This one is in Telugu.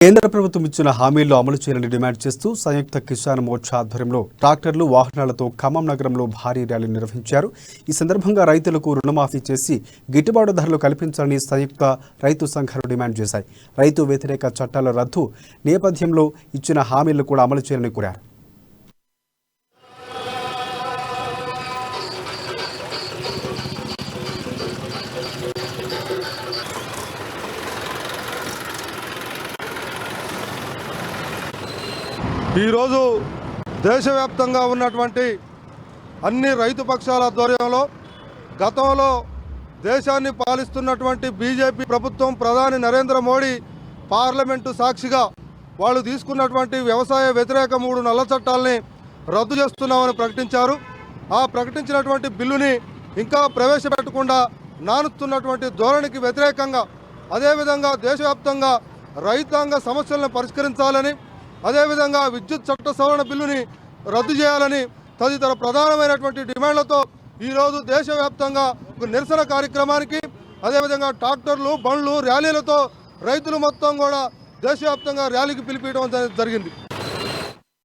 కేంద్ర ప్రభుత్వం ఇచ్చిన హామీల్లో అమలు చేయాలని డిమాండ్ చేస్తూ సంయుక్త కిసాన్ మోర్చా ఆధ్వర్యంలో ట్రాక్టర్లు వాహనాలతో ఖమ్మం నగరంలో భారీ ర్యాలీ నిర్వహించారు। ఈ సందర్భంగా రైతులకు రుణమాఫీ చేసి గిట్టుబాటు ధరలు కల్పించాలని సంయుక్త రైతు సంఘాలు డిమాండ్ చేశాయి। రైతు వ్యతిరేక చట్టాల రద్దు నేపథ్యంలో ఇచ్చిన హామీలను కూడా అమలు చేయాలని కోరారు। ఈరోజు దేశవ్యాప్తంగా ఉన్నటువంటి అన్ని రైతు పక్షాల ఆధ్వర్యంలో గతంలో దేశాన్ని పాలిస్తున్నటువంటి బీజేపీ ప్రభుత్వం ప్రధాని నరేంద్ర మోడీ పార్లమెంటు సాక్షిగా వాళ్ళు తీసుకున్నటువంటి వ్యవసాయ వ్యతిరేక 3 నల్ల చట్టాలని రద్దు చేస్తున్నామని ప్రకటించారు। ఆ ప్రకటించినటువంటి బిల్లుని ఇంకా ప్రవేశపెట్టకుండా నానుతున్నటువంటి ధోరణికి వ్యతిరేకంగా అదేవిధంగా దేశవ్యాప్తంగా రైతాంగ సమస్యలను పరిష్కరించాలని అదేవిధంగా విద్యుత్ చట్ట సవరణ బిల్లుని రద్దు చేయాలని తదితర ప్రధానమైనటువంటి డిమాండ్లతో ఈరోజు దేశవ్యాప్తంగా నిరసన కార్యక్రమానికి అదేవిధంగా ట్రాక్టర్లు బండ్లు ర్యాలీలతో రైతులు మొత్తం కూడా దేశవ్యాప్తంగా ర్యాలీకి పిలిపించడం జరిగింది।